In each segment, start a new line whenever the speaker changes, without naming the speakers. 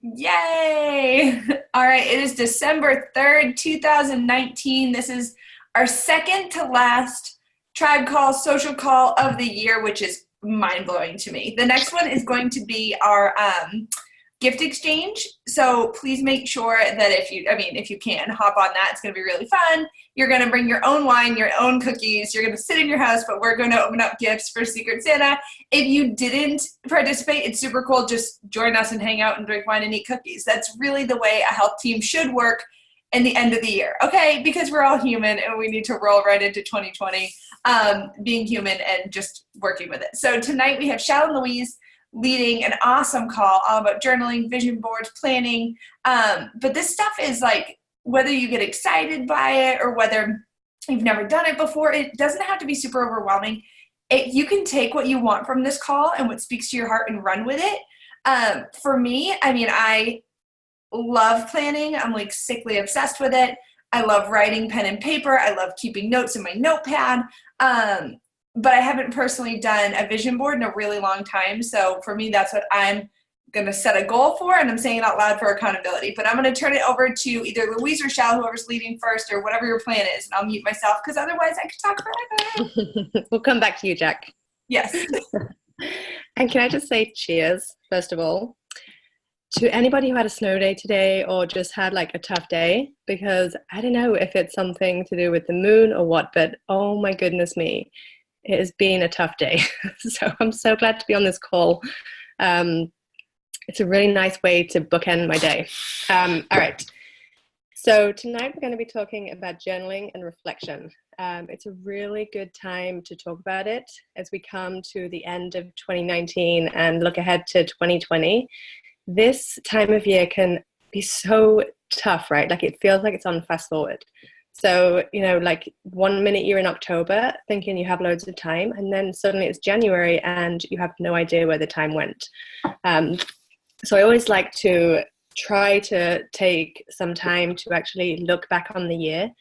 Yay! All right, it is December 3rd, 2019. This is our second to last tribe call, social call of the year, which is mind blowing to me. The next one is going to be our gift exchange. So please make sure that if you can, hop on that. It's going to be really fun. You're going to bring your own wine, your own cookies. You're going to sit in your house, but we're going to open up gifts for Secret Santa. If you didn't participate, it's super cool. Just join us and hang out and drink wine and eat cookies. That's really the way a health team should work in the end of the year, okay? Because we're all human and we need to roll right into 2020, being human and just working with it. So tonight we have Chelle and Louise leading an awesome call all about journaling, vision boards, planning. But this stuff is like, whether you get excited by it or whether you've never done it before, it doesn't have to be super overwhelming. You can take what you want from this call and what speaks to your heart and run with it. For me, I love planning. I'm like sickly obsessed with it. I love writing pen and paper. I love keeping notes in my notepad. But I haven't personally done a vision board in a really long time. So for me, that's what I'm going to set a goal for, and I'm saying it out loud for accountability. But I'm going to turn it over to either Louise or Chelle, whoever's leading first, or whatever your plan is. And I'll mute myself because otherwise I could talk forever.
We'll come back to you, Jack.
Yes.
And can I just say cheers, first of all, to anybody who had a snow day today or just had like a tough day, because I don't know if it's something to do with the moon or what, but oh my goodness me. It has been a tough day. So I'm so glad to be on this call. It's a really nice way to bookend my day. All right. So tonight we're going to be talking about journaling and reflection. It's a really good time to talk about it as we come to the end of 2019 and look ahead to 2020. This time of year can be so tough, right? Like it feels like it's on fast forward. So, like 1 minute you're in October thinking you have loads of time, and then suddenly it's January and you have no idea where the time went. So I always like to try to take some time to actually look back on the year.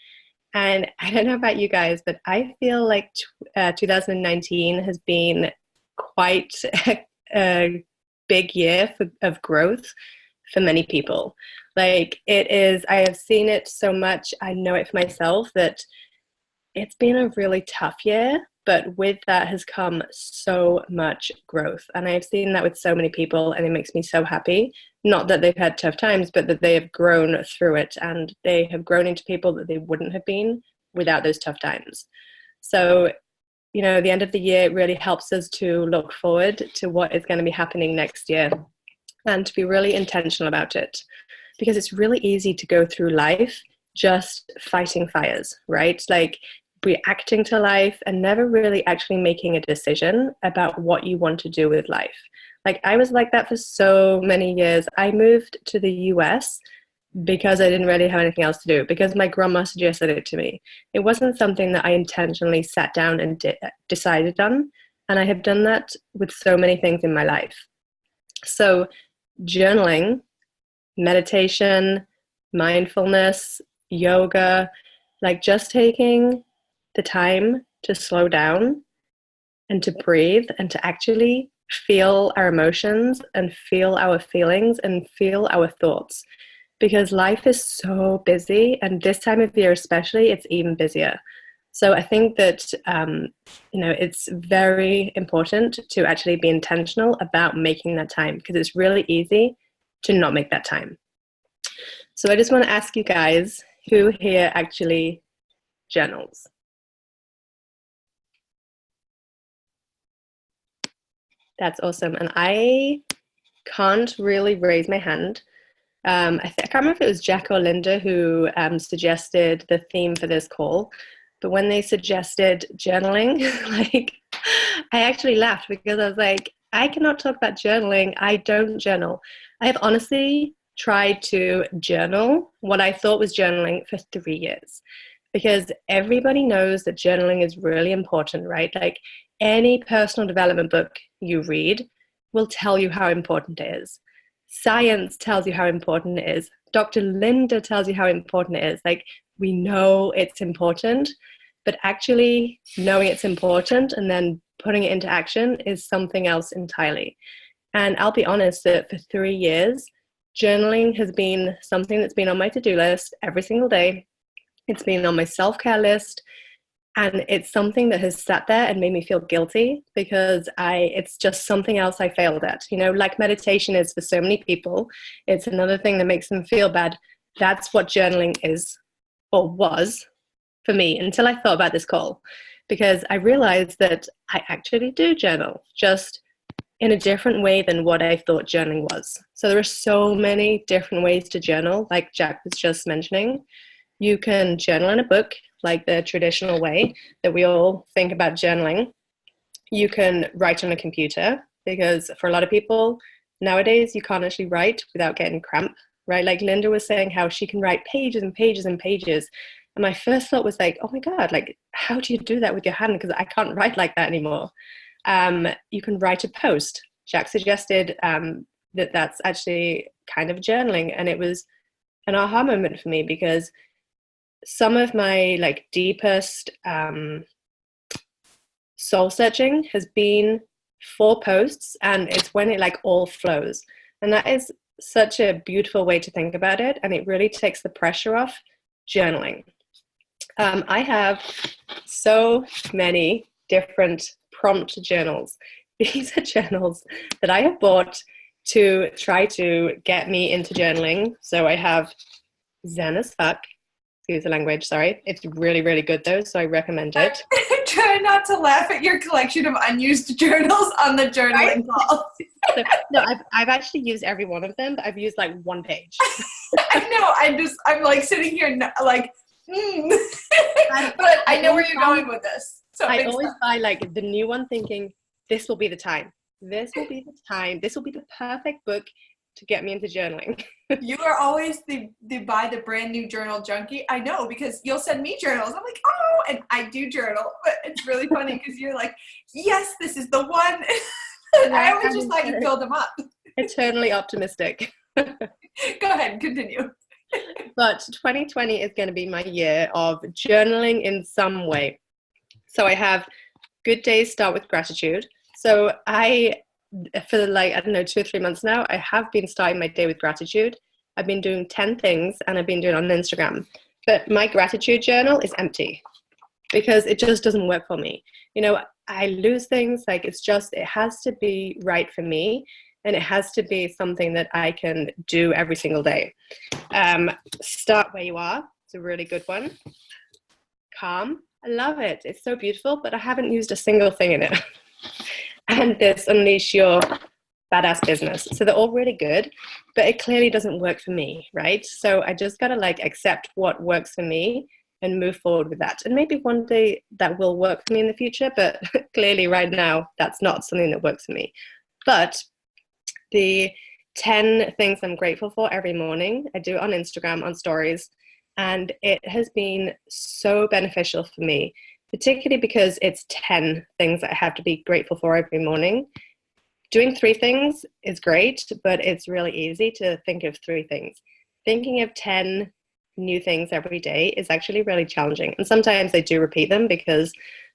And I don't know about you guys, but I feel like 2019 has been quite a big year of growth for many people. Like it is, I have seen it so much. I know it for myself that it's been a really tough year, but with that has come so much growth. And I've seen that with so many people, and it makes me so happy. Not that they've had tough times, but that they have grown through it, and they have grown into people that they wouldn't have been without those tough times. So, the end of the year really helps us to look forward to what is going to be happening next year and to be really intentional about it. Because it's really easy to go through life just fighting fires, right? Like reacting to life and never really actually making a decision about what you want to do with life. Like I was like that for so many years. I moved to the US because I didn't really have anything else to do, because my grandma suggested it to me. It wasn't something that I intentionally sat down and decided on. And I have done that with so many things in my life. So journaling, meditation, mindfulness, yoga, like just taking the time to slow down and to breathe and to actually feel our emotions and feel our feelings and feel our thoughts, because life is so busy, and this time of year especially, it's even busier. So I think that, it's very important to actually be intentional about making that time, because it's really easy to not make that time. So I just want to ask you guys, who here actually journals? That's awesome. And I can't really raise my hand. I can't remember if it was Jack or Linda who suggested the theme for this call. But when they suggested journaling, like I actually laughed, because I was like, I cannot talk about journaling. I don't journal. I have honestly tried to journal what I thought was journaling for 3 years, because everybody knows that journaling is really important, right? Like any personal development book you read will tell you how important it is. Science tells you how important it is. Dr. Linda tells you how important it is. Like we know it's important, but actually knowing it's important and then putting it into action is something else entirely. And I'll be honest that for 3 years, journaling has been something that's been on my to-do list every single day. It's been on my self-care list. And it's something that has sat there and made me feel guilty because it's just something else I failed at. Like meditation is for so many people. It's another thing that makes them feel bad. That's what journaling is, or was, for me until I thought about this call, because I realized that I actually do journal, just in a different way than what I thought journaling was. So there are so many different ways to journal, like Jack was just mentioning. You can journal in a book, like the traditional way that we all think about journaling. You can write on a computer, because for a lot of people nowadays, you can't actually write without getting cramp, right? Like Linda was saying, how she can write pages and pages and pages. And my first thought was like, oh my God, like, how do you do that with your hand? Because I can't write like that anymore. You can write a post. Jack suggested that that's actually kind of journaling. And it was an aha moment for me, because some of my like deepest soul searching has been for posts, and it's when it like all flows. And that is such a beautiful way to think about it. And it really takes the pressure off journaling. I have so many different prompt journals. These are journals that I have bought to try to get me into journaling. So I have Zen as fuck. Excuse the language, sorry. It's really, really good though, so I recommend it.
Try not to laugh at your collection of unused journals on the journaling call.
No, I've actually used every one of them, but I've used like one page.
I know. I'm like sitting here like, but I know where you're going with this. So
I always buy like the new one thinking, this will be the time. This will be the time. This will be the perfect book to get me into journaling.
You are always the buy the brand new journal junkie. I know, because you'll send me journals. I'm like, oh, and I do journal. But it's really funny because you're like, yes, this is the one. I always just thought you filled them up.
Eternally optimistic.
Go ahead, continue.
But 2020 is going to be my year of journaling in some way. So I have good days start with gratitude. So for like, I don't know, 2 or 3 months now, I have been starting my day with gratitude. I've been doing 10 things, and I've been doing it on Instagram. But my gratitude journal is empty because it just doesn't work for me. I lose things. Like, it has to be right for me, and it has to be something that I can do every single day. Start where you are. It's a really good one. Calm. I love it. It's so beautiful, but I haven't used a single thing in it. And this unleash your badass business. So they're all really good, but it clearly doesn't work for me, right? So I just got to like accept what works for me and move forward with that. And maybe one day that will work for me in the future, but clearly right now that's not something that works for me. But the 10 things I'm grateful for every morning, I do it on Instagram, on stories, and it has been so beneficial for me, particularly because it's 10 things that I have to be grateful for every morning. Doing 3 things is great, but it's really easy to think of 3 things. Thinking of 10 new things every day is actually really challenging. And sometimes I do repeat them because,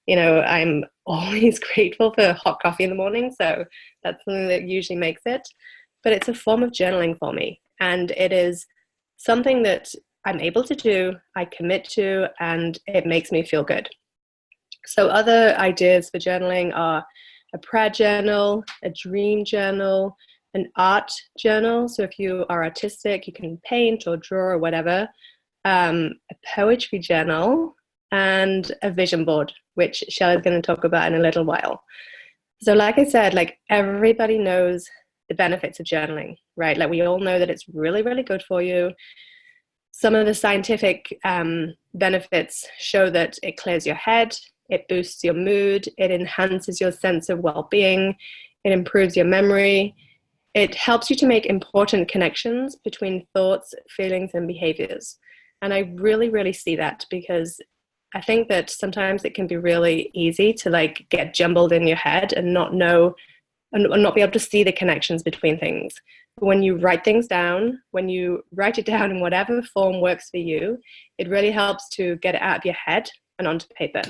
I'm always grateful for hot coffee in the morning. So that's something that usually makes it. But it's a form of journaling for me. And it is something that I'm able to do, I commit to, and it makes me feel good. So other ideas for journaling are a prayer journal, a dream journal, an art journal. So if you are artistic, you can paint or draw or whatever. A poetry journal, and a vision board, which Chelle is going to talk about in a little while. So like I said, like everybody knows the benefits of journaling, right? Like we all know that it's really, really good for you. Some of the scientific benefits show that it clears your head, it boosts your mood, it enhances your sense of well-being, it improves your memory, it helps you to make important connections between thoughts, feelings, and behaviors. And I really, really see that because I think that sometimes it can be really easy to like get jumbled in your head and not know and not be able to see the connections between things. But when you write things down, when you write it down in whatever form works for you, it really helps to get it out of your head and onto paper.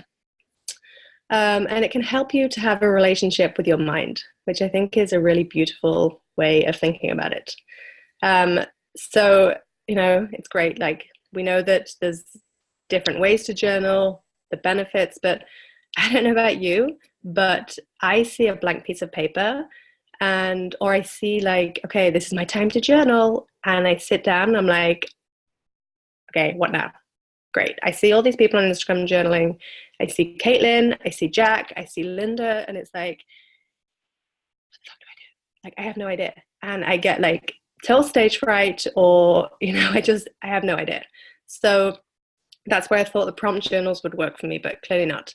And it can help you to have a relationship with your mind, which I think is a really beautiful way of thinking about it. Um, so, it's great. Like, we know that there's different ways to journal, the benefits, but I don't know about you, but I see a blank piece of paper or I see like, okay, this is my time to journal. And I sit down and I'm like, okay, what now? Great. I see all these people on Instagram journaling. I see Caitlin, I see Jack, I see Linda, and it's like, what the fuck do I do? Like, I have no idea. And I get like total stage fright, or, I have no idea. So that's where I thought the prompt journals would work for me, but clearly not.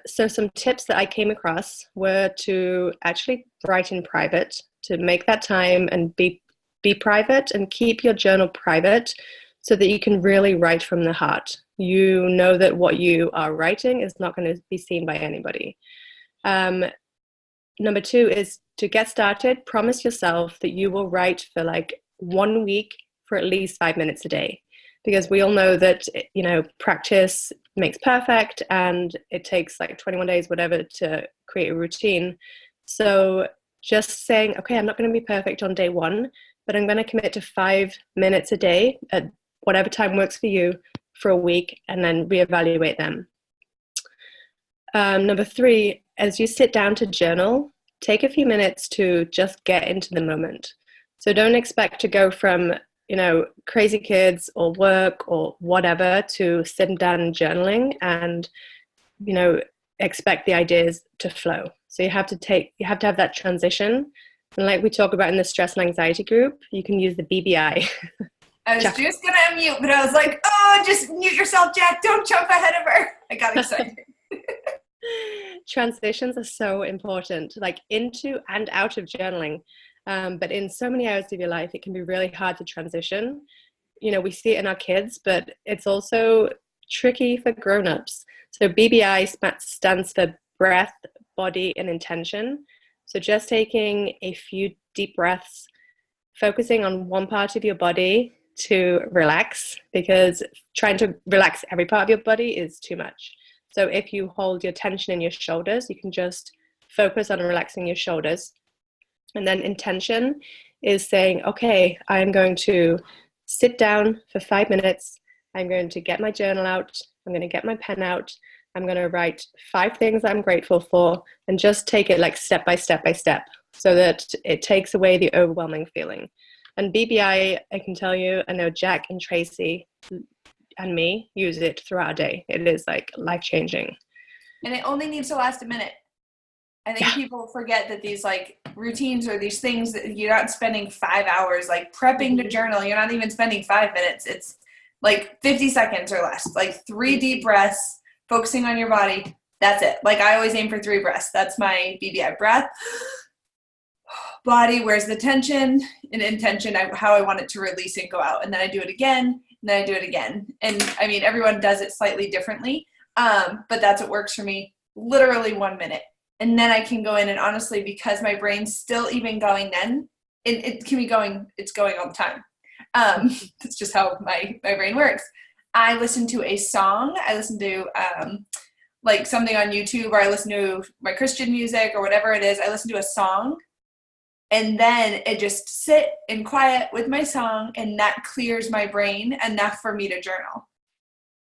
So some tips that I came across were to actually write in private, to make that time and be private and keep your journal private so that you can really write from the heart. You know that what you are writing is not going to be seen by anybody. Number 2 is to get started, promise yourself that you will write for like 1 week for at least 5 minutes a day. Because we all know that, practice makes perfect, and it takes like 21 days, whatever, to create a routine. So just saying, okay, I'm not going to be perfect on day 1, but I'm going to commit to 5 minutes a day at whatever time works for you for a week, and then reevaluate them. Number 3, as you sit down to journal, take a few minutes to just get into the moment. So don't expect to go from crazy kids or work or whatever to sitting down and journaling and, expect the ideas to flow. So you have to have that transition. And like we talk about in the stress and anxiety group, you can use the BBI.
I was just going to unmute, but I was like, oh, just mute yourself, Jack. Don't jump ahead of her. I got excited.
Transitions are so important, like into and out of journaling. But in so many areas of your life, it can be really hard to transition. We see it in our kids, but it's also tricky for grown-ups. So BBI stands for breath, body, and intention. So just taking a few deep breaths, focusing on one part of your body to relax, because trying to relax every part of your body is too much. So if you hold your tension in your shoulders, you can just focus on relaxing your shoulders. And then intention is saying, okay, I'm going to sit down for 5 minutes. I'm going to get my journal out. I'm going to get my pen out. I'm going to write 5 things I'm grateful for, and just take it like step by step by step, so that it takes away the overwhelming feeling. And BBI, I can tell you, I know Jack and Tracy and me use it throughout our day. It is like life-changing.
And it only needs to last a minute. I think people forget that these like routines or these things that you're not spending 5 hours like prepping to journal. You're not even spending 5 minutes. It's like 50 seconds or less, like 3 deep breaths, focusing on your body. That's it. Like I always aim for 3 breaths. That's my BBI breath. Body, where's the tension, and intention, how I want it to release and go out. And then I do it again, and then I do it again. And I mean, everyone does it slightly differently, but that's what works for me. Literally 1 minute. And then I can go in, and honestly, because my brain's still even going then, it can be going, it's going all the time. That's just how my brain works. I listen to a song. I listen to like something on YouTube, or I listen to my Christian music or whatever it is. I listen to a song, and then it just sit in quiet with my song, and that clears my brain enough for me to journal.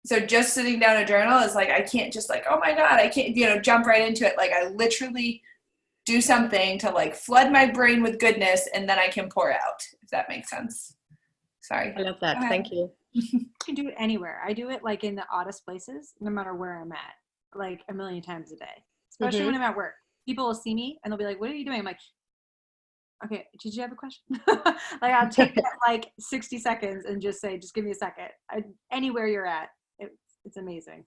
So just sitting down to journal is like, I can't just like, oh my God, I can't, jump right into it. Like I literally do something to like flood my brain with goodness, and then I can pour out, if that makes sense. Sorry.
I love that. Thank you.
You can do it anywhere. I do it like in the oddest places, no matter where I'm at, like a million times a day, especially when I'm at work. People will see me and they'll be like, what are you doing? I'm like, okay, did you have a question? Like I'll take that like 60 seconds and just say, just give me a second. Anywhere you're at, it's amazing.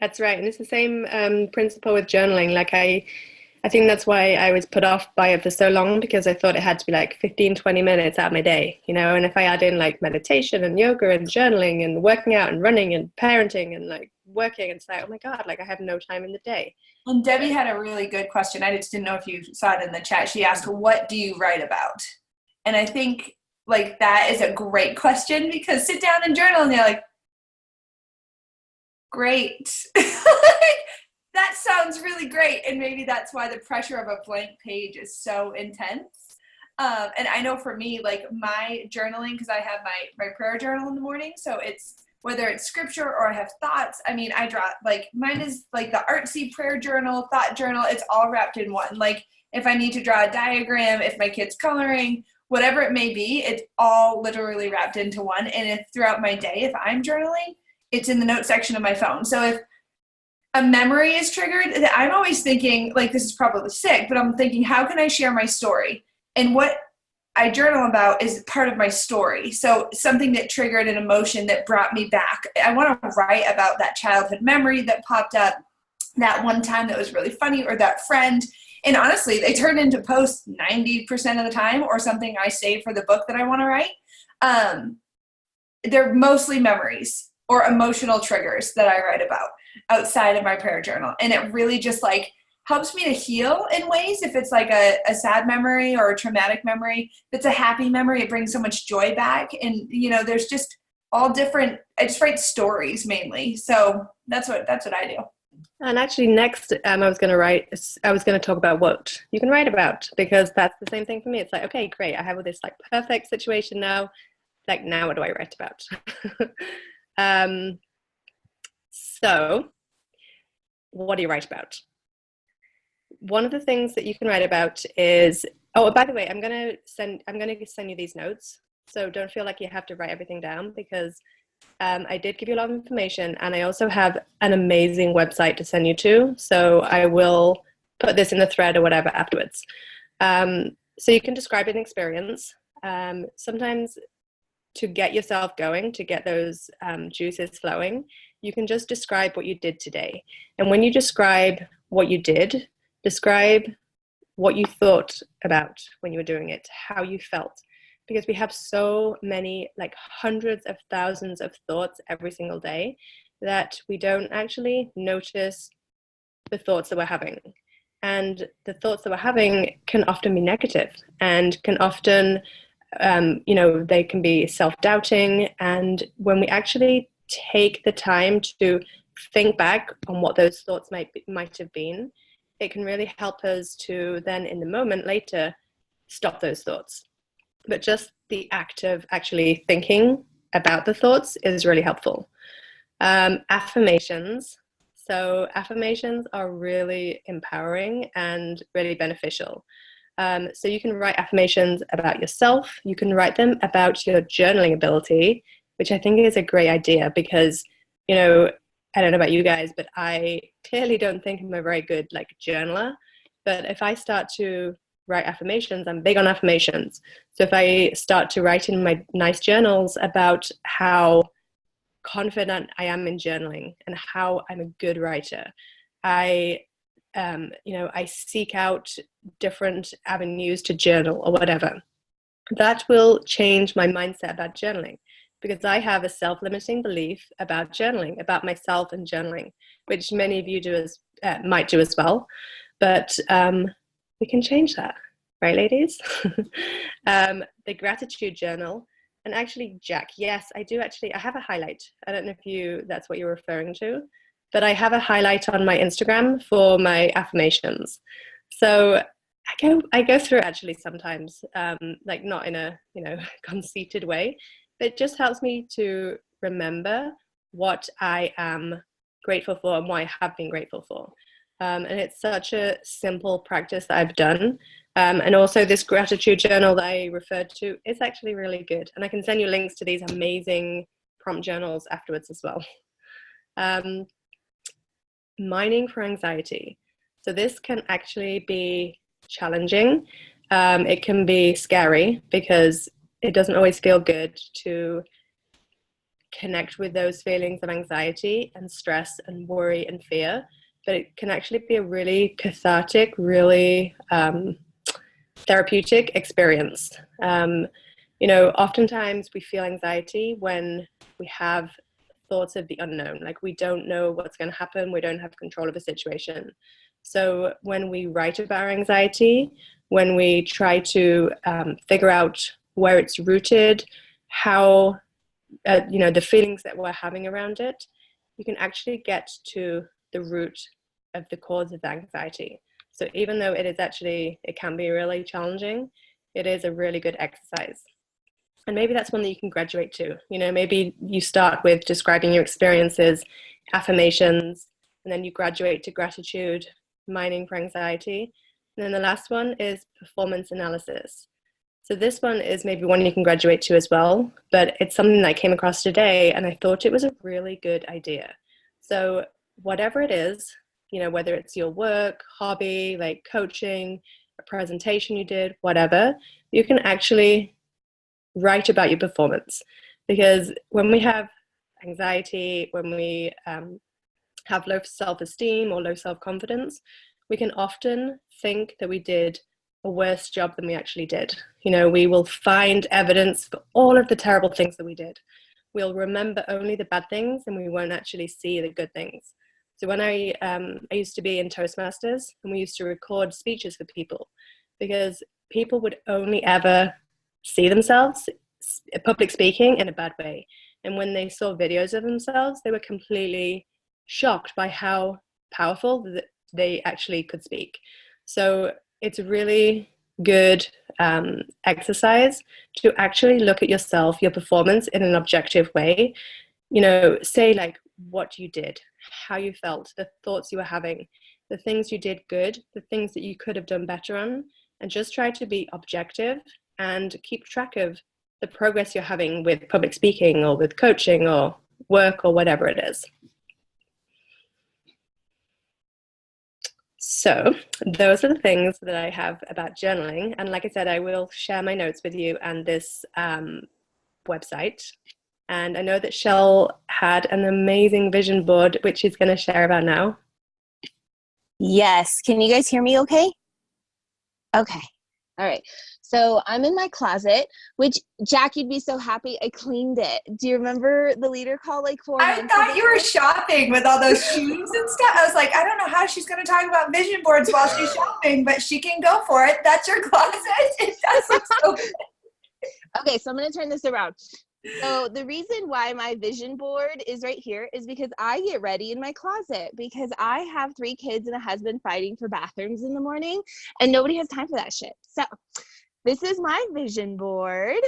That's right. And it's the same principle with journaling. Like I think that's why I was put off by it for so long, because I thought it had to be like 15, 20 minutes out of my day, and if I add in like meditation and yoga and journaling and working out and running and parenting and like working, it's like, oh my God, like I have no time in the day.
And Debbie had a really good question. I just didn't know if you saw it in the chat. She asked, what do you write about? And I think like that is a great question, because sit down and journal and you're like, great. That sounds really great. And maybe that's why the pressure of a blank page is so intense. And I know for me, like my journaling, because I have my prayer journal in the morning. So it's whether it's scripture or I have thoughts. I mean, I draw, like mine is like the artsy prayer journal, thought journal. It's all wrapped in one. Like if I need to draw a diagram, if my kid's coloring, whatever it may be, it's all literally wrapped into one. And if throughout my day, if I'm journaling, it's in the note section of my phone. So if a memory is triggered, I'm always thinking, like, this is probably sick, but I'm thinking, how can I share my story? And what I journal about is part of my story. So something that triggered an emotion that brought me back. I want to write about that childhood memory that popped up, that one time that was really funny, or that friend. And honestly, they turn into posts 90% of the time, or something I save for the book that I want to write. They're mostly memories or emotional triggers that I write about outside of my prayer journal. And it really just like helps me to heal in ways. If it's like a sad memory or a traumatic memory, if it's a happy memory, it brings so much joy back. And, you know, there's just all different, I just write stories mainly. So that's what I do.
And actually next, I was going to talk about what you can write about, because that's the same thing for me. It's like, okay, great. I have this like perfect situation now. Like, now what do I write about? So what do you write about? One of the things that you can write about is, oh, by the way, I'm going to send you these notes. So don't feel like you have to write everything down, because I did give you a lot of information, and I also have an amazing website to send you to. So I will put this in the thread or whatever afterwards. So you can describe an experience. Sometimes to get yourself going, to get those juices flowing, you can just describe what you did today. And when you describe what you did, describe what you thought about when you were doing it, how you felt. Because we have so many, like hundreds of thousands of thoughts every single day, that we don't actually notice the thoughts that we're having. And the thoughts that we're having can often be negative, and can often, they can be self-doubting. And when we actually take the time to think back on what those thoughts might have been, it can really help us to then in the moment later stop those thoughts. But just the act of actually thinking about the thoughts is really helpful. Affirmations. So affirmations are really empowering and really beneficial. So you can write affirmations about yourself. You can write them about your journaling ability, which I think is a great idea, because, you know, I don't know about you guys, but I clearly don't think I'm a very good journaler. But if I start to write affirmations, I'm big on affirmations. So if I start to write in my nice journals about how confident I am in journaling and how I'm a good writer, I seek out different avenues to journal or whatever, that will change my mindset about journaling, because I have a self-limiting belief about journaling, about myself and journaling, which many of you might do as well. But we can change that, right, ladies? The gratitude journal. And actually, Jack, yes, I do actually, I have a highlight. I don't know if that's what you're referring to, but I have a highlight on my Instagram for my affirmations. So I go through it actually sometimes, not in a, conceited way, but it just helps me to remember what I am grateful for and what I have been grateful for. And it's such a simple practice that I've done. And also this gratitude journal that I referred to is actually really good. And I can send you links to these amazing prompt journals afterwards as well. Mining for anxiety. So this can actually be challenging. It can be scary, because it doesn't always feel good to connect with those feelings of anxiety and stress and worry and fear. But it can actually be a really cathartic, really therapeutic experience. Oftentimes we feel anxiety when we have thoughts of the unknown, like we don't know what's going to happen, we don't have control of a situation. So when we write about our anxiety, when we try to figure out where it's rooted, how, the feelings that we're having around it, you can actually get to the root of the cause of anxiety. So even though it can be really challenging, it is a really good exercise. And maybe that's one that you can graduate to. Maybe you start with describing your experiences, affirmations, and then you graduate to gratitude, mining for anxiety. And then the last one is performance analysis. So this one is maybe one you can graduate to as well, but it's something that I came across today and I thought it was a really good idea. So whatever it is, whether it's your work, hobby, like coaching, a presentation you did, whatever, you can actually write about your performance. Because when we have anxiety, when we have low self-esteem or low self-confidence, we can often think that we did a worse job than we actually did. We will find evidence for all of the terrible things that we did. We'll remember only the bad things and we won't actually see the good things. So when I used to be in Toastmasters, and we used to record speeches for people, because people would only ever see themselves public speaking in a bad way. And when they saw videos of themselves, they were completely shocked by how powerful they actually could speak. So it's a really good exercise to actually look at yourself, your performance in an objective way. Say like what you did, how you felt, the thoughts you were having, the things you did good, the things that you could have done better on, and just try to be objective and keep track of the progress you're having with public speaking or with coaching or work or whatever it is. So those are the things that I have about journaling. And like I said, I will share my notes with you and this website. And I know that Chelle had an amazing vision board, which she's going to share about now.
Yes. Can you guys hear me okay? Okay. All right. So I'm in my closet, which Jack, you'd be so happy I cleaned it. Do you remember the leader call like 4 months ago?
I thought you were shopping with all those shoes and stuff. I was like, I don't know how she's going to talk about vision boards while she's shopping, but she can go for it. That's your closet. It does look so good.
Okay, so I'm going to turn this around. So the reason why my vision board is right here is because I get ready in my closet, because I have 3 kids and a husband fighting for bathrooms in the morning and nobody has time for that shit. So this is my vision board.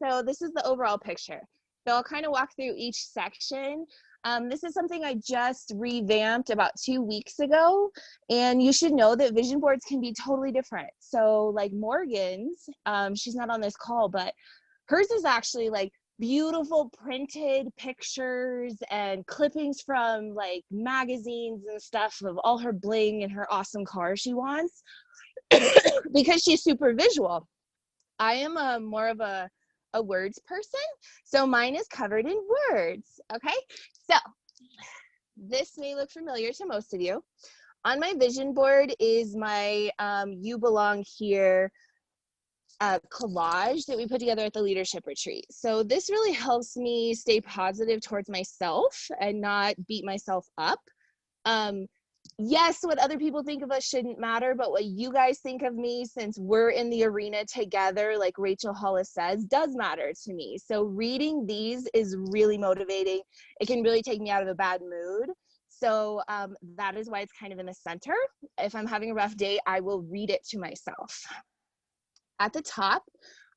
So this is the overall picture. So I'll kind of walk through each section. This is something I just revamped about 2 weeks ago, and you should know that vision boards can be totally different. So like Morgan's, she's not on this call, but hers is actually like beautiful printed pictures and clippings from like magazines and stuff of all her bling and her awesome car she wants because she's super visual. I am more of a words person, so mine is covered in words. Okay, so this may look familiar to most of you. On my vision board is my You Belong Here collage that we put together at the leadership retreat. So this really helps me stay positive towards myself and not beat myself up. Yes, what other people think of us shouldn't matter, but what you guys think of me, since we're in the arena together, like Rachel Hollis says, does matter to me. So reading these is really motivating. It can really take me out of a bad mood. So that is why it's kind of in the center. If I'm having a rough day, I will read it to myself. At the top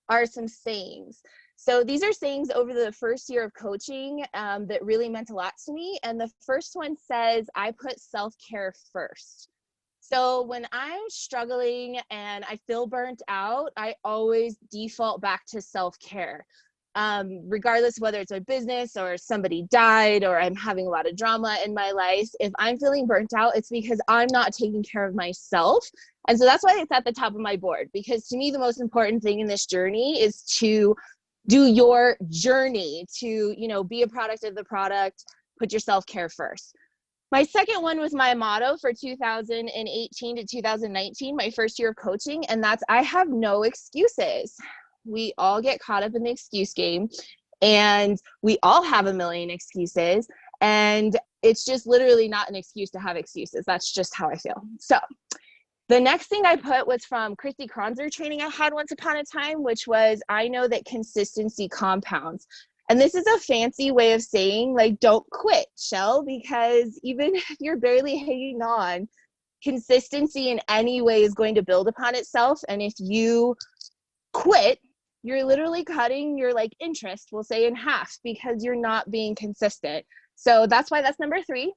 are some sayings. So these are sayings over the first year of coaching that really meant a lot to me. And the first one says, I put self-care first. So when I'm struggling and I feel burnt out, I always default back to self-care. Regardless whether it's a business or somebody died or I'm having a lot of drama in my life, if I'm feeling burnt out, it's because I'm not taking care of myself. And so that's why it's at the top of my board, because to me, the most important thing in this journey is to do your journey to, you know, be a product of the product, put your self-care first. My second one was my motto for 2018 to 2019, my first year of coaching, and that's I have no excuses. We all get caught up in the excuse game, and we all have a million excuses, and it's just literally not an excuse to have excuses. That's just how I feel. So the next thing I put was from Christy Kronzer training I had once upon a time, which was, I know that consistency compounds. And this is a fancy way of saying, like, don't quit, Chelle, because even if you're barely hanging on, consistency in any way is going to build upon itself. And if you quit, you're literally cutting your like interest, we'll say, in half because you're not being consistent. So that's why that's number 3.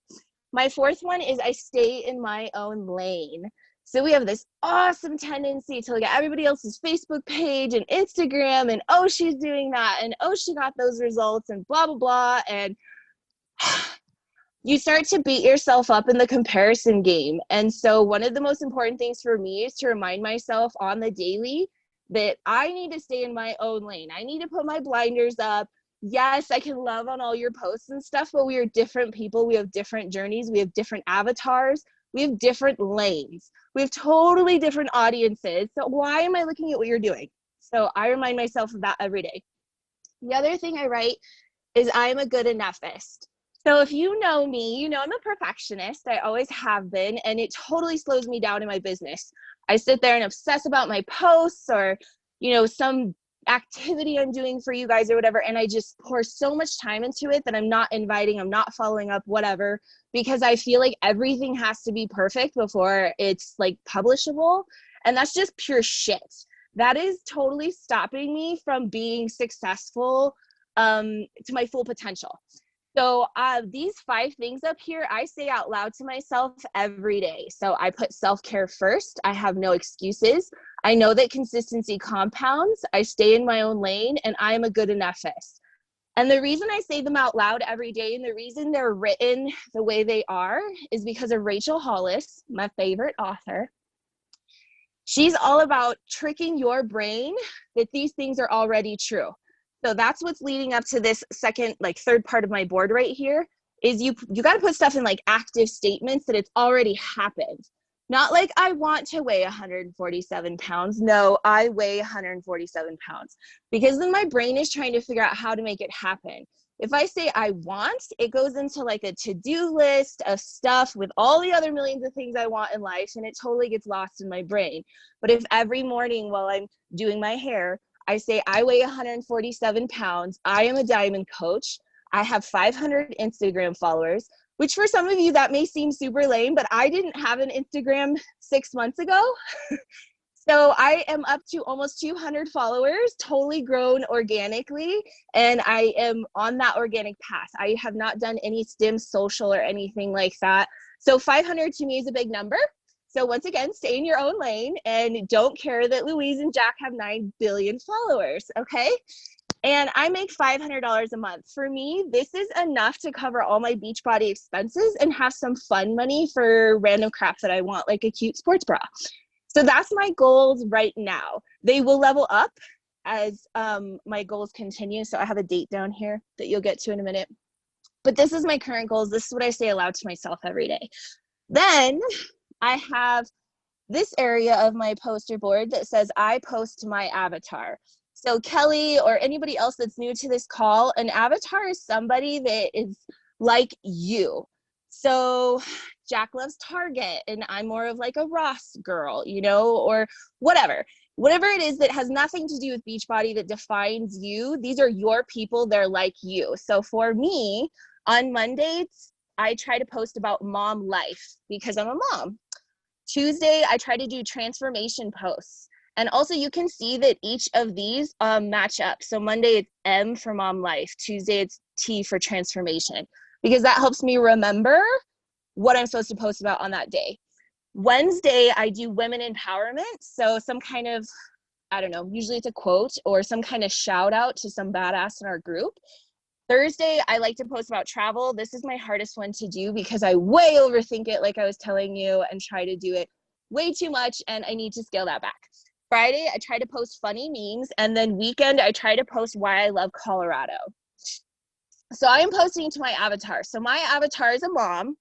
My 4th one is I stay in my own lane. So we have this awesome tendency to look at everybody else's Facebook page and Instagram and, oh, she's doing that, and oh, she got those results, and blah, blah, blah. And you start to beat yourself up in the comparison game. And so one of the most important things for me is to remind myself on the daily that I need to stay in my own lane. I need to put my blinders up. Yes, I can love on all your posts and stuff, but we are different people. We have different journeys. We have different avatars. We have different lanes. We have totally different audiences. So why am I looking at what you're doing? So I remind myself of that every day. The other thing I write is I'm a good enoughist. So if you know me, you know I'm a perfectionist. I always have been, and it totally slows me down in my business. I sit there and obsess about my posts or, you know, some activity I'm doing for you guys or whatever, and I just pour so much time into it that I'm not inviting, I'm not following up, whatever, because I feel like everything has to be perfect before it's like publishable. And that's just pure shit. That is totally stopping me from being successful to my full potential. So these 5 things up here, I say out loud to myself every day. So I put self-care first. I have no excuses. I know that consistency compounds. I stay in my own lane, and I am a good enoughist. And the reason I say them out loud every day and the reason they're written the way they are is because of Rachel Hollis, my favorite author. She's all about tricking your brain that these things are already true. So that's what's leading up to this second, like 3rd part of my board right here is you got to put stuff in like active statements that it's already happened. Not like I want to weigh 147 pounds. No, I weigh 147 pounds because then my brain is trying to figure out how to make it happen. If I say I want, it goes into like a to-do list of stuff with all the other millions of things I want in life, and it totally gets lost in my brain. But if every morning while I'm doing my hair, I say I weigh 147 pounds, I am a diamond coach, I have 500 Instagram followers, which for some of you that may seem super lame, but I didn't have an Instagram 6 months ago. So I am up to almost 200 followers, totally grown organically, and I am on that organic path. I have not done any stem social or anything like that. So 500 to me is a big number. So once again, stay in your own lane and don't care that Louise and Jack have 9 billion followers, okay? And I make $500 a month. For me, this is enough to cover all my Beachbody expenses and have some fun money for random crap that I want, like a cute sports bra. So that's my goals right now. They will level up as my goals continue. So I have a date down here that you'll get to in a minute. But this is my current goals. This is what I say aloud to myself every day. Then I have this area of my poster board that says I post my avatar. So Kelly or anybody else that's new to this call, an avatar is somebody that is like you. So Jack loves Target and I'm more of like a Ross girl, you know, or whatever it is that has nothing to do with Beachbody that defines you. These are your people. They're like you. So for me on Mondays, I try to post about mom life because I'm a mom. Tuesday, I try to do transformation posts. And also you can see that each of these match up. So Monday it's M for mom life. Tuesday it's T for transformation, because that helps me remember what I'm supposed to post about on that day. Wednesday, I do women empowerment. So some kind of, I don't know, usually it's a quote or some kind of shout out to some badass in our group. Thursday, I like to post about travel. This is my hardest one to do because I way overthink it, like I was telling you, and try to do it way too much, and I need to scale that back. Friday, I try to post funny memes, and then weekend, I try to post why I love Colorado. So I am posting to my avatar. So my avatar is a mom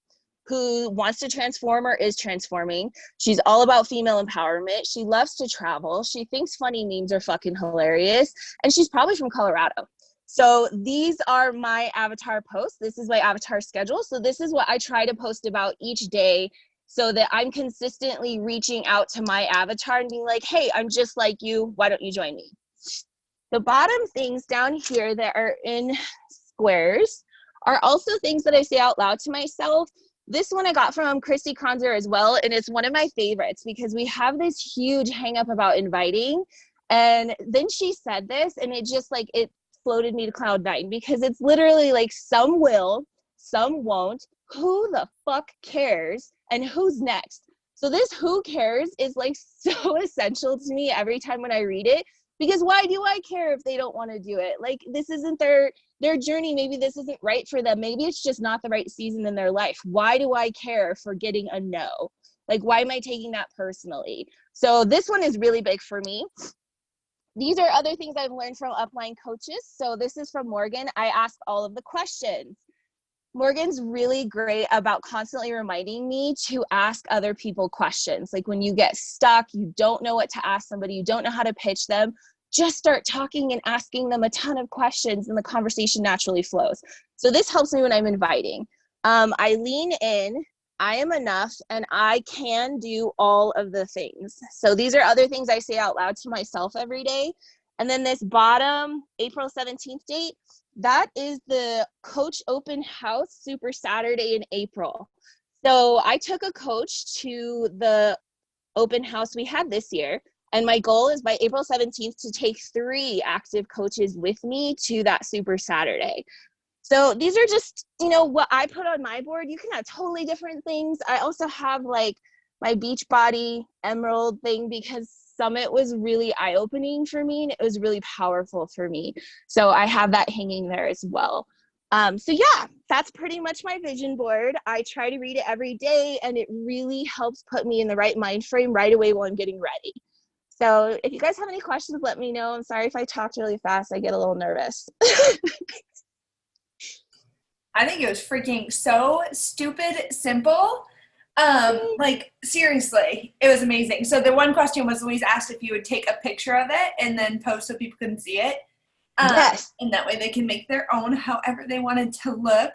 who wants to transform or is transforming. She's all about female empowerment. She loves to travel. She thinks funny memes are fucking hilarious, and she's probably from Colorado. So these are my avatar posts. This is my avatar schedule. So this is what I try to post about each day so that I'm consistently reaching out to my avatar and being like, hey, I'm just like you. Why don't you join me? The bottom things down here that are in squares are also things that I say out loud to myself. This one I got from Christy Kronzer as well, and it's one of my favorites because we have this huge hang up about inviting. And then she said this, and it just like, it floated me to cloud nine, because it's literally like, some will, some won't, who the fuck cares, and who's next. So this who cares is like so essential to me every time when I read it, because why do I care if they don't want to do it? Like, this isn't their journey. Maybe this isn't right for them. Maybe it's just not the right season in their life. Why do I care for getting a no? Like, why am I taking that personally? So this one is really big for me. These are other things I've learned from upline coaches. So this is from Morgan. I ask all of the questions. Morgan's really great about constantly reminding me to ask other people questions. Like, when you get stuck, you don't know what to ask somebody, you don't know how to pitch them, just start talking and asking them a ton of questions, and the conversation naturally flows. So this helps me when I'm inviting. I lean in, I am enough, and I can do all of the things. So these are other things I say out loud to myself every day. And then this bottom April 17th date, that is the Coach Open House Super Saturday in April. So I took a coach to the open house we had this year, and my goal is by April 17th to take 3 active coaches with me to that Super Saturday. So these are just, you know, what I put on my board. You can have totally different things. I also have like my Beachbody Emerald thing, because Summit was really eye-opening for me, and it was really powerful for me. So I have that hanging there as well. So yeah, that's pretty much my vision board. I try to read it every day, and it really helps put me in the right mind frame right away while I'm getting ready. So if you guys have any questions, let me know. I'm sorry if I talked really fast. I get a little nervous.
I think it was freaking so stupid simple. Like, seriously, it was amazing. So the one question was, Louise asked if you would take a picture of it and then post so people couldn't see it.
Yes.
And that way they can make their own however they wanted to look.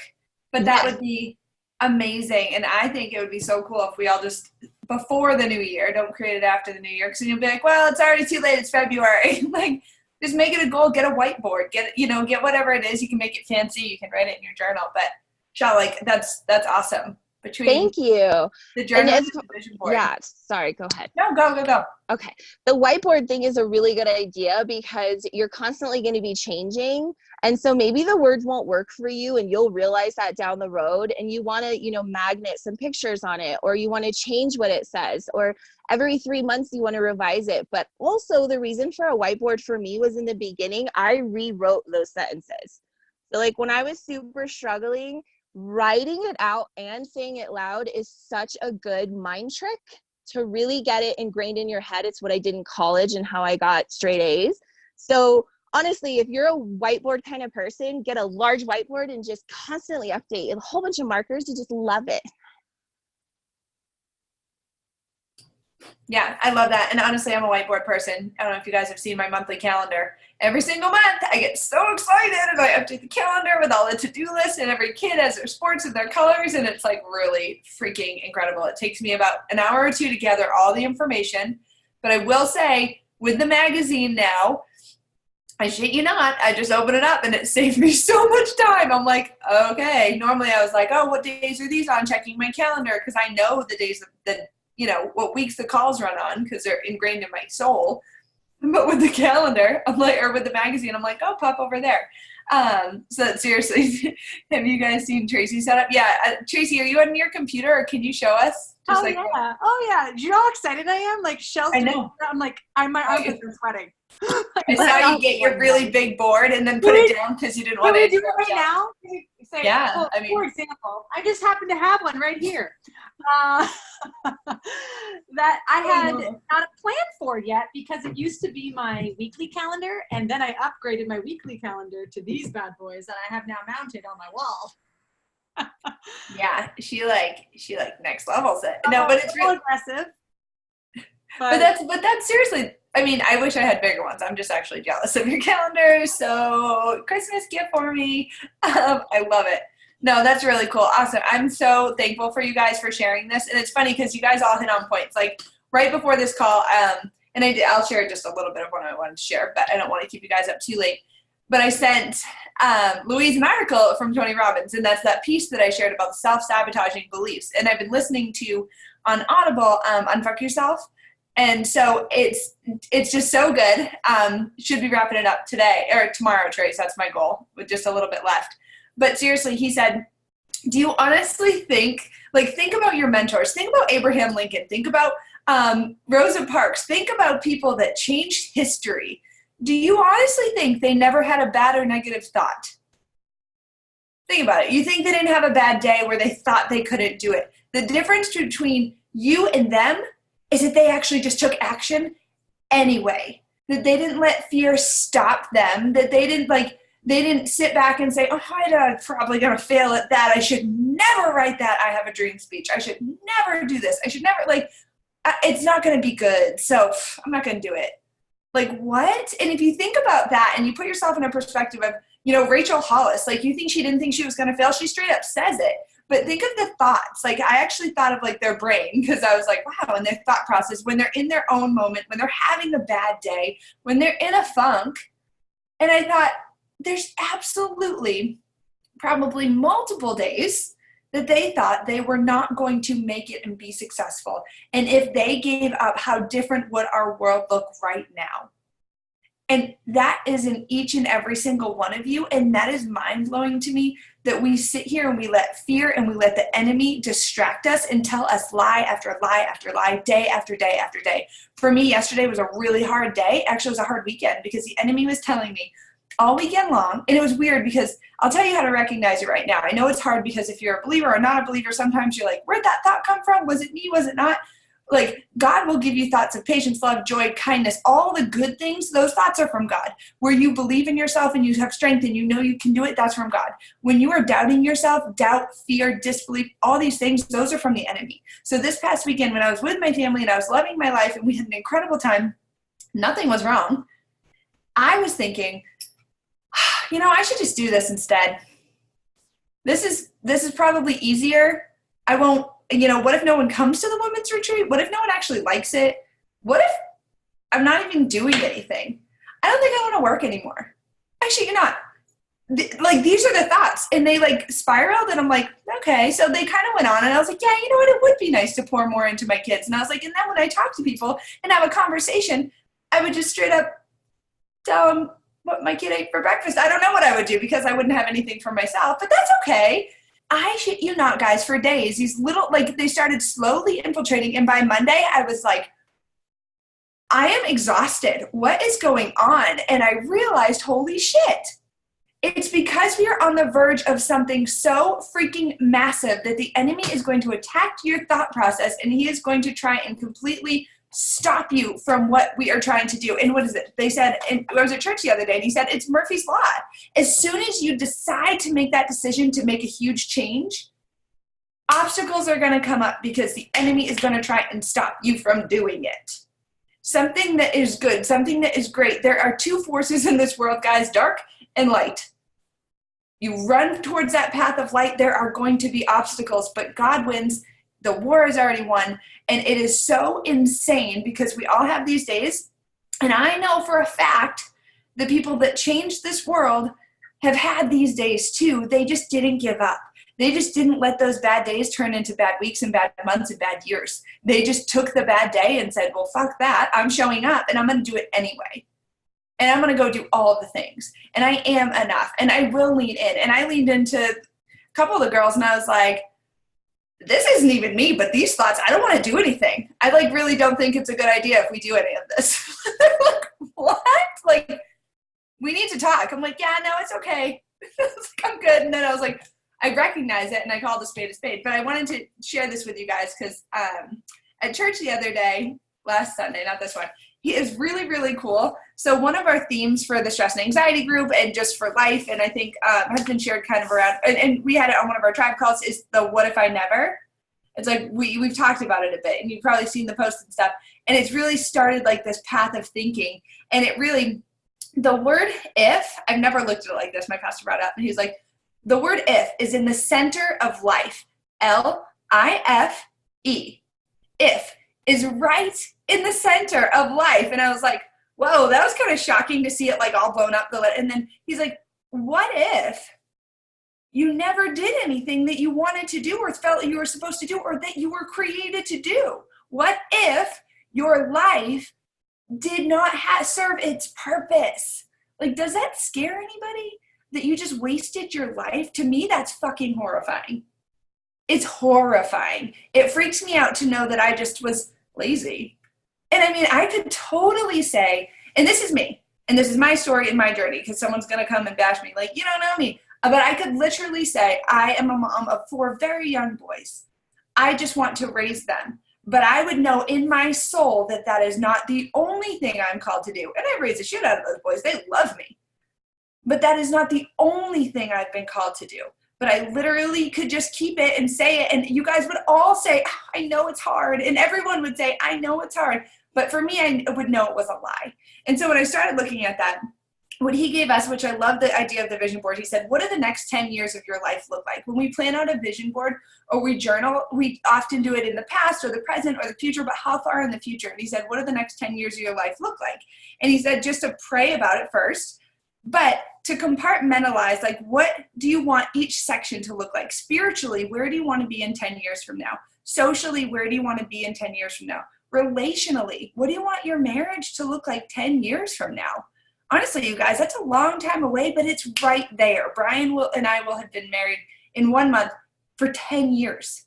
But that would be amazing. And I think it would be so cool if we all just, before the new year, don't create it after the new year, because you'll be like, well, it's already too late. It's February. Like, just make it a goal. Get a whiteboard. Get whatever it is. You can make it fancy. You can write it in your journal. But Chelle, like, that's awesome.
Thank you.
The journal and the vision board.
Yeah, sorry, go ahead.
No, go.
Okay. The whiteboard thing is a really good idea, because you're constantly going to be changing. And so maybe the words won't work for you, and you'll realize that down the road, and you want to, magnet some pictures on it, or you want to change what it says, or every 3 months you want to revise it. But also, the reason for a whiteboard for me was, in the beginning, I rewrote those sentences. So like, when I was super struggling, writing it out and saying it loud is such a good mind trick to really get it ingrained in your head. It's what I did in college and how I got straight A's. So honestly, if you're a whiteboard kind of person, get a large whiteboard and just constantly update, and a whole bunch of markers. You just love it.
Yeah, I love that. And honestly, I'm a whiteboard person. I don't know if you guys have seen my monthly calendar. Every single month, I get so excited, and I update the calendar with all the to-do lists, and every kid has their sports and their colors, and it's like really freaking incredible. It takes me about an hour or 2 to gather all the information. But I will say, with the magazine now, I shit you not, I just open it up and it saved me so much time. I'm like, okay. Normally I was like, oh, what days are these on? Checking my calendar, because I know the days that what weeks the calls run on, because they're ingrained in my soul. But with the calendar, I'm like, or with the magazine, I'm like, oh, pop over there. So seriously, have you guys seen Tracy's setup? Yeah, Tracy, are you on your computer, or can you show us?
Oh yeah. Do you know how excited I am? Like, Chelle's
I know.
I'm like, my armpits are sweating.
I saw you get your really big board and then put it down because you didn't want to.
Can we do it right now? Say,
yeah,
for example, I just happen to have one right here that I had not planned for yet, because it used to be my weekly calendar, and then I upgraded my weekly calendar to these bad boys that I have now mounted on my wall.
Yeah, she next levels it. No, but it's really
aggressive.
But that's seriously. I mean, I wish I had bigger ones. I'm just actually jealous of your calendar. So Christmas gift for me. I love it. No, that's really cool. Awesome. I'm so thankful for you guys for sharing this. And it's funny because you guys all hit on points. Like, right before this call, And I'll share just a little bit of what I wanted to share, but I don't want to keep you guys up too late. But I sent Louise an article from Tony Robbins, and that's that piece that I shared about the self-sabotaging beliefs. And I've been listening to on Audible, Unfuck Yourself. And so it's just so good. Should be wrapping it up today or tomorrow, Trace. That's my goal, with just a little bit left. But seriously, he said, do you honestly think about your mentors? Think about Abraham Lincoln. Think about Rosa Parks. Think about people that changed history. Do you honestly think they never had a bad or negative thought? Think about it. You think they didn't have a bad day where they thought they couldn't do it. The difference between you and them is that they actually just took action anyway. That they didn't let fear stop them. That they didn't sit back and say, oh, I'm probably going to fail at that. I should never write that I have a dream speech. I should never do this. I should never, it's not going to be good. So I'm not going to do it. Like, what? And if you think about that and you put yourself in a perspective of, Rachel Hollis, you think she didn't think she was going to fail? She straight up says it. But think of the thoughts. I actually thought of their brain, because I was like, wow, and their thought process when they're in their own moment, when they're having a bad day, when they're in a funk. And I thought, there's absolutely probably multiple days that they thought they were not going to make it and be successful. And if they gave up, how different would our world look right now? And that is in each and every single one of you. And that is mind-blowing to me, that we sit here and we let fear and we let the enemy distract us and tell us lie after lie after lie, day after day after day. For me, yesterday was a really hard day. Actually, it was a hard weekend, because the enemy was telling me all weekend long. And it was weird, because I'll tell you how to recognize it right now. I know it's hard, because if you're a believer or not a believer, sometimes you're like, where'd that thought come from? Was it me? Was it not? God will give you thoughts of patience, love, joy, kindness, all the good things. Those thoughts are from God. Where you believe in yourself and you have strength and you know you can do it, that's from God. When you are doubting yourself, doubt, fear, disbelief, all these things, those are from the enemy. So this past weekend, when I was with my family and I was loving my life and we had an incredible time, nothing was wrong. I was thinking, I should just do this instead. This is probably easier. I won't, what if no one comes to the women's retreat? What if no one actually likes it? What if I'm not even doing anything? I don't think I want to work anymore. Actually, you're not. These are the thoughts. And they spiraled, and I'm like, okay. So they kind of went on, and I was like, yeah, you know what? It would be nice to pour more into my kids. And I was like, and then when I talk to people and have a conversation, I would just straight up tell them what my kid ate for breakfast. I don't know what I would do, because I wouldn't have anything for myself, but that's okay. I shit you not, guys, for days, these little, they started slowly infiltrating. And by Monday, I was like, I am exhausted. What is going on? And I realized, holy shit. It's because we are on the verge of something so freaking massive that the enemy is going to attack your thought process, and he is going to try and completely stop you from what we are trying to do. And what is it? They said, and I was at church the other day, and he said, it's Murphy's Law. As soon as you decide to make that decision to make a huge change, obstacles are going to come up, because the enemy is going to try and stop you from doing it. Something that is good, something that is great. There are two forces in this world, guys, dark and light. You run towards that path of light, there are going to be obstacles, but God wins. The war is already won. And it is so insane, because we all have these days. And I know for a fact the people that changed this world have had these days too. They just didn't give up. They just didn't let those bad days turn into bad weeks and bad months and bad years. They just took the bad day and said, well, fuck that. I'm showing up and I'm going to do it anyway. And I'm going to go do all the things. And I am enough. And I will lean in. And I leaned into a couple of the girls, and I was like, this isn't even me, but these thoughts, I don't want to do anything. I really don't think it's a good idea if we do any of this. Like, what? We need to talk. I'm like, yeah, no, it's okay. I'm good. And then I was like, I recognize it, and I called a spade a spade. But I wanted to share this with you guys, because at church the other day, last Sunday, not this one, he is really, really cool. So one of our themes for the stress and anxiety group, and just for life, and I think has been shared kind of around, and we had it on one of our tribe calls, is the what if I never. It's we've talked about it a bit, and you've probably seen the posts and stuff. And it's really started this path of thinking. And it really, the word if, I've never looked at it like this. My pastor brought it up, and he was like, the word if is in the center of life. L-I-F-E. If. is right in the center of life. And I was like, whoa, that was kind of shocking to see it like all blown up. And then he's like, what if you never did anything that you wanted to do or felt you were supposed to do or that you were created to do? What if your life did not serve its purpose? Like, does that scare anybody? That you just wasted your life? To me, that's fucking horrifying. It's horrifying. It freaks me out to know that I just was lazy. And I mean, I could totally say, and this is me, and this is my story and my journey, because someone's going to come and bash me like, you don't know me. But I could literally say, I am a mom of 4 very young boys. I just want to raise them. But I would know in my soul that that is not the only thing I'm called to do. And I raise the shit out of those boys. They love me. But that is not the only thing I've been called to do. But I literally could just keep it and say it. And you guys would all say, I know it's hard. And everyone would say, I know it's hard. But for me, I would know it was a lie. And so when I started looking at that, what he gave us, which I love the idea of the vision board, he said, what do the next 10 years of your life look like? When we plan out a vision board or we journal, we often do it in the past or the present or the future, but how far in the future? And he said, what do the next 10 years of your life look like? And he said, just to pray about it first, but to compartmentalize, like, what do you want each section to look like? Spiritually, where do you want to be in 10 years from now? Socially, where do you want to be in 10 years from now? Relationally, what do you want your marriage to look like 10 years from now? Honestly, you guys, that's a long time away, but it's right there. Brian and I will have been married in 1 month for 10 years.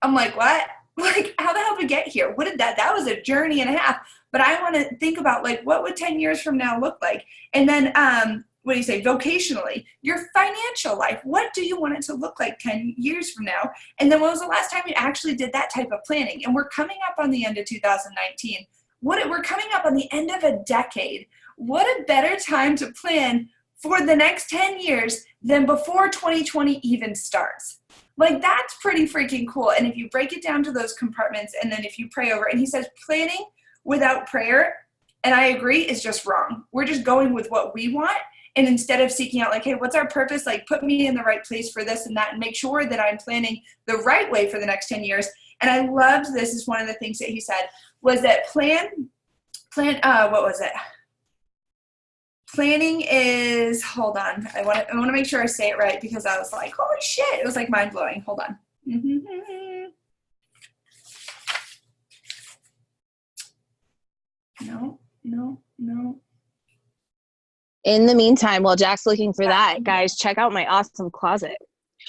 I'm like, what? Like, how the hell did we get here? What did that was a journey and a half. But I want to think about, like, what would 10 years from now look like? And then, what do you say, vocationally, your financial life, what do you want it to look like 10 years from now? And then when was the last time you actually did that type of planning? And we're coming up on the end of 2019. We're coming up on the end of a decade. What a better time to plan for the next 10 years than before 2020 even starts. Like, that's pretty freaking cool. And if you break it down to those compartments, and then if you pray over, and he says planning without prayer, and I agree, is just wrong. We're just going with what we want. And instead of seeking out, like, hey, what's our purpose? Like, put me in the right place for this and that, and make sure that I'm planning the right way for the next 10 years. And I loved this is one of the things that he said was that what was it? Planning is, hold on. I want to make sure I say it right, because I was like, holy shit. It was like mind blowing. Hold on. No.
In the meantime, while Jack's looking for that, guys, check out my awesome closet.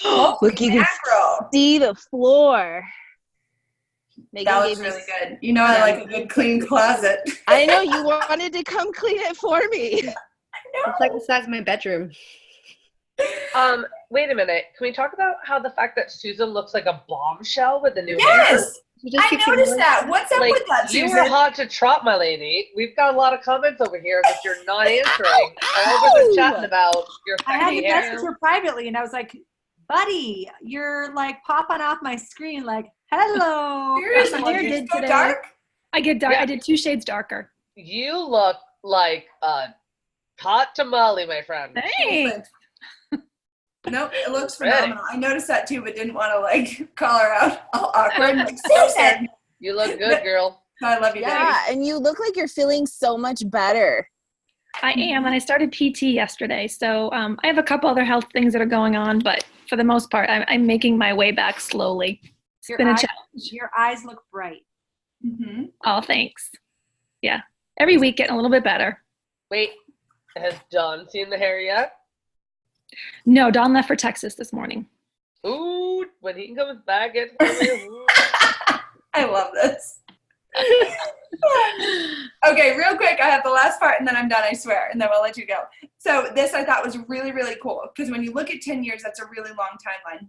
Look, you can see the floor. Megan
that was really good. You know, I like a good clean closet.
I know, you wanted to come clean it for me.
It's like the size of my bedroom.
Wait a minute. Can we talk about how the fact that Susan looks like a bombshell with the new
Yes!
hair?
I noticed that. What's up with that,
You
Susan?
were hot to trot, my lady. We've got a lot of comments over here that you're not answering. All of us are chatting about your
I had to
hair.
message her privately, and I was like, buddy, you're like popping off my screen like, hello.
Seriously,
My hair
you're
did
so
today.
dark.
I get dark.
Yeah.
I did 2 shades darker.
You look like a hot tamale, my friend.
Thanks.
Nope, it looks
Ready.
phenomenal. I noticed that too, but didn't want to like call her out all awkward. Like, Susan!
You look good, girl.
I love you,
Yeah,
baby.
and you look like you're feeling so much better.
I am, and I started PT yesterday, so I have a couple other health things that are going on, but for the most part, I'm making my way back slowly. It's been a challenge.
Your eyes look bright.
Mm-hmm.
Oh, thanks. Yeah, every week getting a little bit better.
Wait, has Dawn seen the hair yet?
No, Dawn left for Texas this morning.
Ooh, when he comes back, it's
I love this. Okay, real quick, I have the last part and then I'm done, I swear, and then I'll let you go. So this I thought was really, really cool, because when you look at 10 years, that's a really long timeline.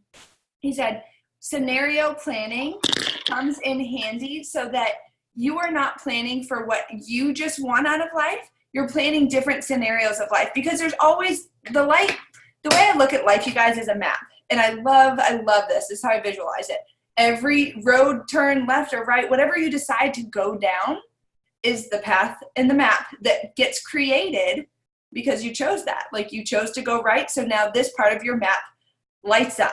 He said, scenario planning comes in handy so that you are not planning for what you just want out of life. You're planning different scenarios of life, because there's always the way I look at life, you guys, is a map. And I love this. This is how I visualize it. Every road, turn left or right, whatever you decide to go down is the path in the map that gets created because you chose that. Like, you chose to go right, so now this part of your map lights up.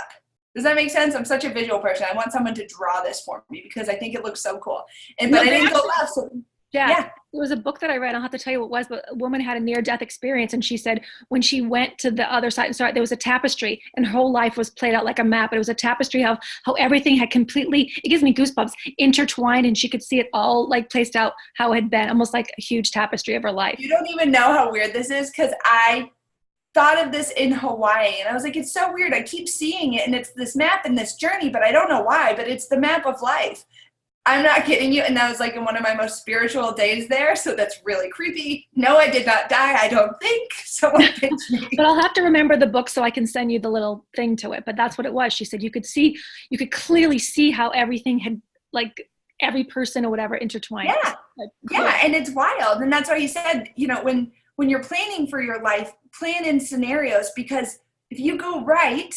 Does that make sense? I'm such a visual person. I want someone to draw this for me because I think it looks so cool. But I didn't go left. So,
yeah. There was a book that I read. I'll have to tell you what it was, but a woman had a near-death experience, and she said when she went to the other side, there was a tapestry, and her whole life was played out like a map. It was a tapestry of how everything had completely, it gives me goosebumps, intertwined, and she could see it all like placed out how it had been, almost like a huge tapestry of her life.
You don't even know how weird this is because I thought of this in Hawaii, and I was like, it's so weird. I keep seeing it, and it's this map and this journey, but I don't know why, but it's the map of life. I'm not kidding you. And that was like in one of my most spiritual days there. So that's really creepy. No, I did not die. I don't think. Someone picked me.
But I'll have to remember the book so I can send you the little thing to it. But that's what it was. She said you could clearly see how everything had, like every person or whatever intertwined.
Yeah. Yeah. And it's wild. And that's why he said, when you're planning for your life, plan in scenarios, because if you go right,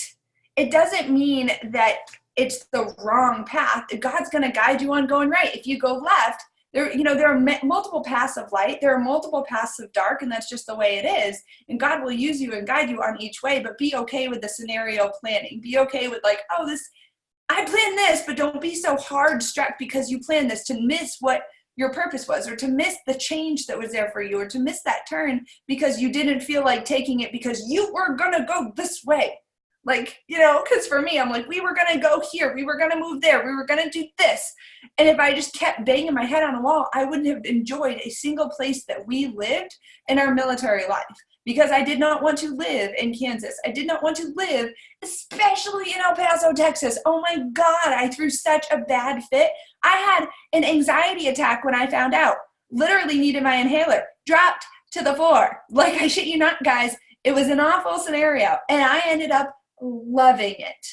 it doesn't mean that it's the wrong path. God's going to guide you on going right. If you go left, there are multiple paths of light. There are multiple paths of dark, and that's just the way it is. And God will use you and guide you on each way, but be okay with the scenario planning. Be okay with like, I planned this, but don't be so hard struck because you planned this to miss what your purpose was, or to miss the change that was there for you, or to miss that turn because you didn't feel like taking it because you were going to go this way. Like, because for me, I'm like, we were going to go here. We were going to move there. We were going to do this. And if I just kept banging my head on a wall, I wouldn't have enjoyed a single place that we lived in our military life, because I did not want to live in Kansas. I did not want to live, especially in El Paso, Texas. Oh my God, I threw such a bad fit. I had an anxiety attack when I found out. Literally needed my inhaler. Dropped to the floor. Like, I shit you not, guys. It was an awful scenario. And I ended up loving it,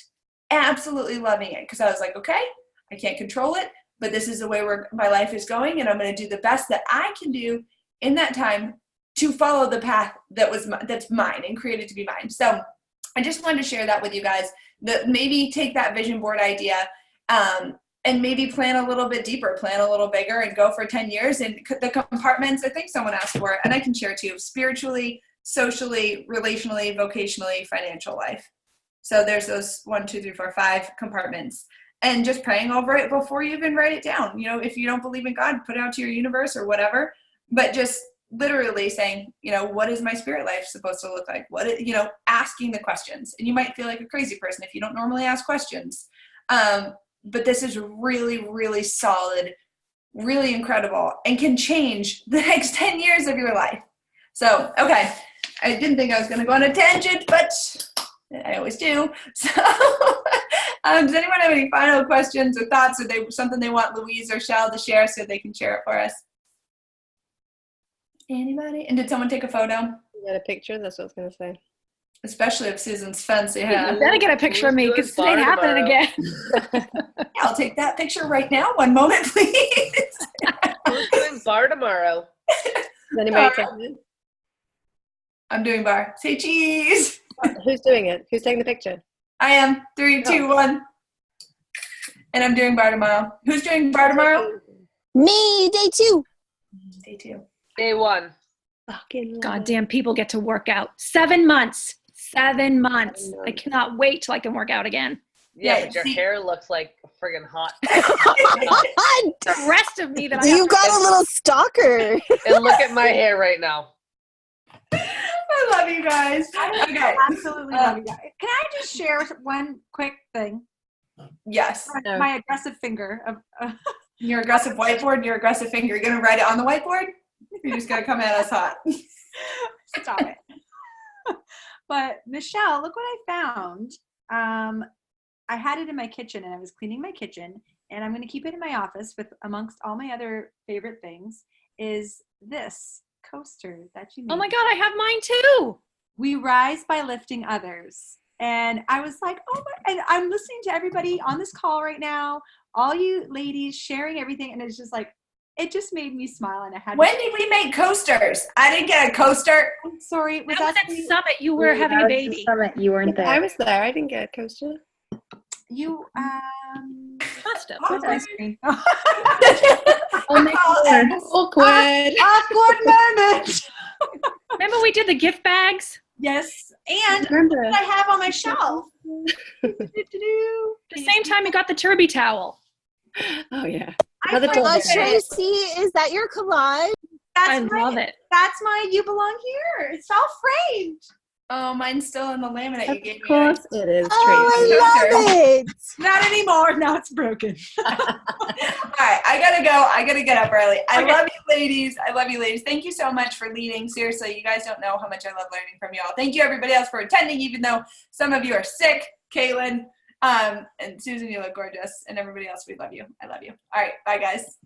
absolutely loving it, because I was like, okay, I can't control it, but this is the way my life is going, and I'm going to do the best that I can do in that time to follow the path that's mine and created to be mine. So I just wanted to share that with you guys, that maybe take that vision board idea and maybe plan a little bit deeper, plan a little bigger, and go for 10 years. And the compartments, I think someone asked for it, and I can share too: spiritually, socially, relationally, vocationally, financial life. So there's those 1, 2, 3, 4, 5 compartments, and just praying over it before you even write it down. If you don't believe in God, put it out to your universe or whatever, but just literally saying, what is my spirit life supposed to look like? Asking the questions. And you might feel like a crazy person if you don't normally ask questions. But this is really, really solid, really incredible, and can change the next 10 years of your life. So, okay. I didn't think I was going to go on a tangent, but I always do. So, does anyone have any final questions or thoughts, or something they want Louise or Chelle to share so they can share it for us? Anybody? And did someone take a photo?
You got a picture? That's what I was going to say.
Especially of Susan's fancy hair.
You better get a picture of me, because it ain't happening again.
Yeah, I'll take that picture right now. One moment, please.
Who's doing bar tomorrow?
Is anybody taking it?
I'm doing bar. Say cheese.
Who's doing it? Who's taking the picture?
I am. 3, 2, 1. And I'm doing bar tomorrow. Who's doing bar tomorrow?
Me, day 2.
Day 2.
Day 1.
Fucking
Goddamn people get to work out. 7 months. 7 months. I cannot wait till I can work out again.
Yeah, but your hair looks like friggin' hot.
The rest of me that I
You got a little stalker.
And look at my hair right now.
I love you guys. Okay.
Absolutely love you guys. Can I just share one quick thing?
Yes.
My aggressive finger.
Your aggressive whiteboard and your aggressive finger. You're going to write it on the whiteboard? You're just going to come at us hot.
Stop it. But Michelle, look what I found. I had it in my kitchen, and I was cleaning my kitchen, and I'm going to keep it in my office with amongst all my other favorite things is this coaster that you made.
Oh my God, I have mine too.
We rise by lifting others. And I was like, and I'm listening to everybody on this call right now, all you ladies sharing everything, and it's just like, it just made me smile. And I had
When did we make coasters? I didn't get a coaster.
I'm sorry.
Was that at Summit? You were having a baby.
Summit. You weren't there.
I was there. I didn't get a coaster.
You
Must have.
what's ice cream?
Awkward.
Awkward moment.
Remember we did the gift bags?
Yes, and
Remember.
what I have on my shelf.
The same time you got the Turby towel.
Oh yeah.
I
Another
forgot
doll
Oh,
bear.
Tracy, is that your collage?
I love it.
That's my You Belong Here. It's all framed. Oh, mine's still in the laminate you gave
Of
me.
course it is,
Oh,
Tracy.
I love it.
Not anymore. Now it's broken.
All right, I gotta go. I gotta get up early. I love you, ladies. I love you, ladies. Thank you so much for leading. Seriously, you guys don't know how much I love learning from you all. Thank you, everybody else, for attending, even though some of you are sick. Caitlin, and Susan, you look gorgeous. And everybody else, we love you. I love you. All right, bye, guys.